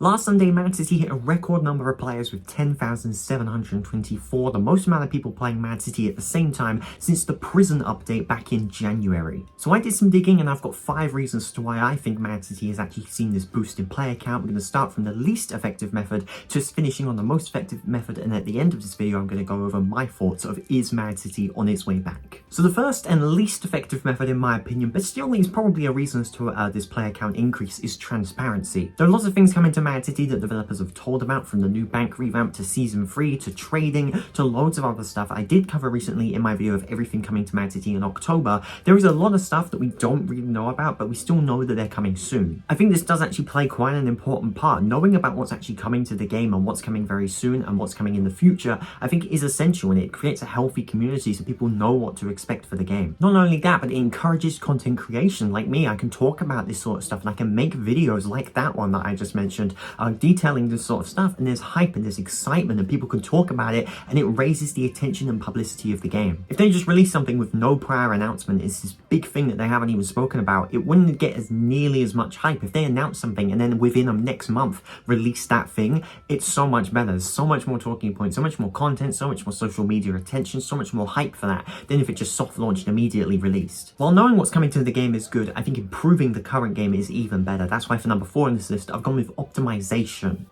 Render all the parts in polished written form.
Last Sunday, Man City hit a record number of players with 10,724, the most amount of people playing Man City at the same time since the Prison update back in January. So I did some digging and I've got 5 reasons as to why I think Man City has actually seen this boost in player count. We're going to start from the least effective method to finishing on the most effective method, and at the end of this video I'm going to go over my thoughts of is Man City on its way back. So the first and least effective method in my opinion, but still is probably a reason as to this player count increase, is transparency. There are lots of things coming to Man City that developers have told about, from the new bank revamp to season 3 to trading to loads of other stuff I did cover recently in my video of everything coming to Man City in October. There is a lot of stuff that we don't really know about, but we still know that they're coming soon. I think this does actually play quite an important part. Knowing about what's actually coming to the game and what's coming very soon and what's coming in the future, I think is essential, and it creates a healthy community so people know what to expect for the game. Not only that, but it encourages content creation. Like me, I can talk about this sort of stuff and I can make videos like that one that I just mentioned, detailing this sort of stuff, and there's hype and there's excitement and people can talk about it, and it raises the attention and publicity of the game. If they just release something with no prior announcement, it's this big thing that they haven't even spoken about, it wouldn't get as nearly as much hype. If they announce something and then within the next month release that thing, it's so much better. There's so much more talking points, so much more content, so much more social media attention, so much more hype for that than if it just soft launched and immediately released. While knowing what's coming to the game is good, I think improving the current game is even better. That's why for number 4 on this list I've gone with optimization.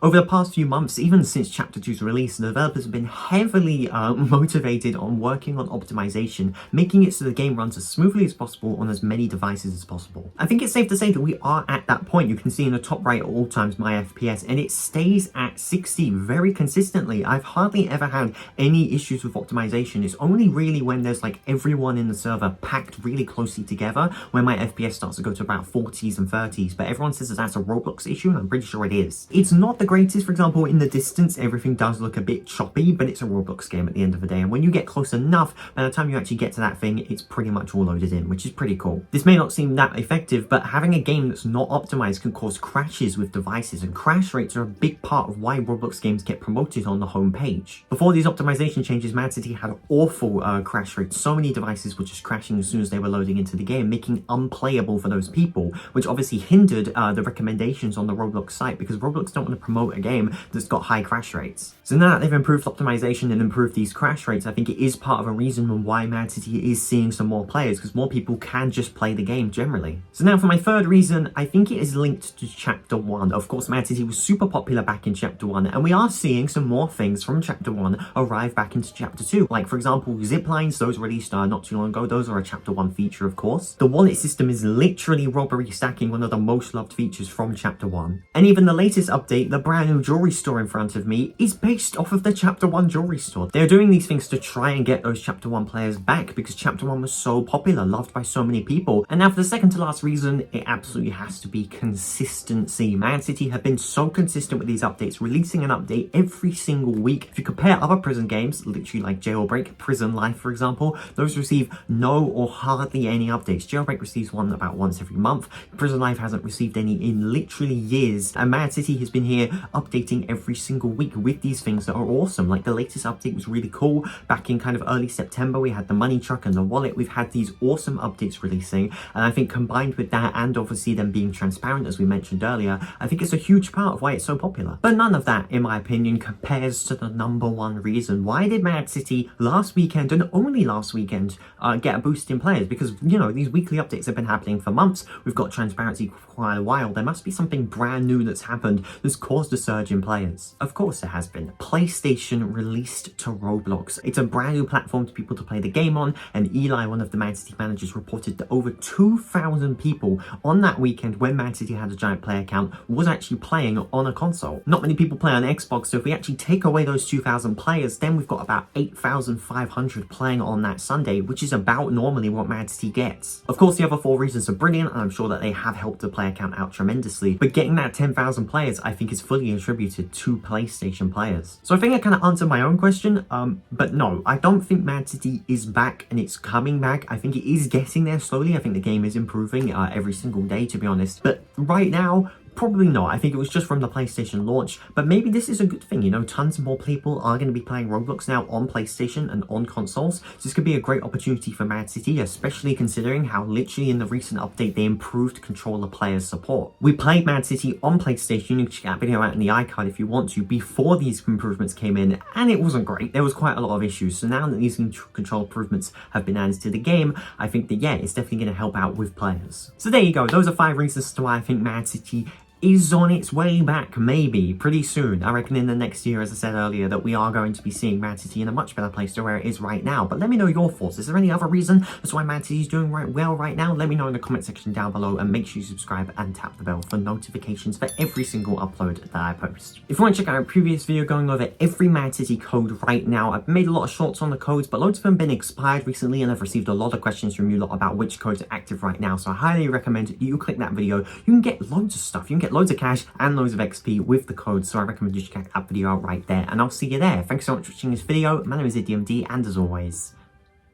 Over the past few months, even since Chapter 2's release, the developers have been heavily motivated on working on optimization, making it so the game runs as smoothly as possible on as many devices as possible. I think it's safe to say that we are at that point. You can see in the top right at all times my FPS, and it stays at 60 very consistently. I've hardly ever had any issues with optimization. It's only really when there's like everyone in the server packed really closely together when my FPS starts to go to about 40s and 30s, but everyone says that that's a Roblox issue, and I'm pretty sure it is. It's not the greatest. For example, in the distance everything does look a bit choppy, but it's a Roblox game at the end of the day, and when you get close enough, by the time you actually get to that thing, it's pretty much all loaded in, which is pretty cool. This may not seem that effective, but having a game that's not optimized can cause crashes with devices, and crash rates are a big part of why Roblox games get promoted on the home page. Before these optimization changes, Man City had awful crash rates. So many devices were just crashing as soon as they were loading into the game, making unplayable for those people, which obviously hindered the recommendations on the Roblox site, because Roblox don't want to promote a game that's got high crash rates. So now that they've improved optimization and improved these crash rates, I think it is part of a reason why Man City is seeing some more players, because more people can just play the game generally. So now for my third reason, I think it is linked to Chapter 1. Of course, Man City was super popular back in Chapter 1, and we are seeing some more things from Chapter 1 arrive back into Chapter 2. Like, for example, zip lines, those released not too long ago. Those are a Chapter 1 feature, of course. The wallet system is literally robbery stacking, one of the most loved features from Chapter 1. And even the latest update, the brand new jewelry store in front of me, is based off of the Chapter 1 jewelry store. They're doing these things to try and get those Chapter 1 players back, because Chapter 1 was so popular, loved by so many people. And now for the second to last reason, it absolutely has to be consistency. Man City have been so consistent with these updates, releasing an update every single week. If you compare other Prison games, literally like Jailbreak, Prison Life for example, those receive no or hardly any updates. Jailbreak receives one about once every month. Prison Life hasn't received any in literally years, and Man City has been here updating every single week with these things that are awesome. Like the latest update was really cool. Back in kind of early September, we had the money truck and the wallet. We've had these awesome updates releasing, and I think combined with that, and obviously them being transparent as we mentioned earlier, I think it's a huge part of why it's so popular. But none of that, in my opinion, compares to the number 1 reason. Why did Man City last weekend, and only last weekend, get a boost in players? Because, you know, these weekly updates have been happening for months. We've got transparency for quite a while. There must be something brand new that's happened that's caused a surge in players. Of course there has been. PlayStation released to Roblox. It's a brand new platform for people to play the game on, and Eli, one of the Man City managers, reported that over 2,000 people on that weekend, when Man City had a giant player count, was actually playing on a console. Not many people play on Xbox, so if we actually take away those 2,000 players, then we've got about 8,500 playing on that Sunday, which is about normally what Man City gets. Of course, the other 4 reasons are brilliant, and I'm sure that they have helped the player count out tremendously, but getting that 10,000 players, I think, is fully attributed to PlayStation players. So I think I kind of answered my own question, but no, I don't think Man City is back and it's coming back. I think it is getting there slowly. I think the game is improving every single day, to be honest, but right now, Probably not. I think it was just from the PlayStation launch, but maybe this is a good thing. You know, tons more people are going to be playing Roblox now on PlayStation and on consoles. So this could be a great opportunity for Mad City, especially considering how literally in the recent update they improved controller players support. We played Mad City on PlayStation. You can check that video out in the iCard if you want to, before these improvements came in, and it wasn't great. There was quite a lot of issues. So now that these control improvements have been added to the game, I think that, yeah, it's definitely going to help out with players. So there you go. Those are 5 reasons as to why I think Mad City is on its way back, maybe, pretty soon. I reckon in the next year, as I said earlier, that we are going to be seeing Mad City in a much better place to where it is right now. But let me know your thoughts. Is there any other reason as to why Mad City is doing well right now? Let me know in the comment section down below, and make sure you subscribe and tap the bell for notifications for every single upload that I post. If you want to check out a previous video going over every Mad City code right now, I've made a lot of shorts on the codes, but loads of them have been expired recently, and I've received a lot of questions from you lot about which codes are active right now. So I highly recommend you click that video. You can get loads of stuff. You can get loads of cash and loads of XP with the code, so I recommend you check that video out right there, and I'll see you there. Thanks so much for watching this video. My name is DMD, and as always,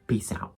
peace out.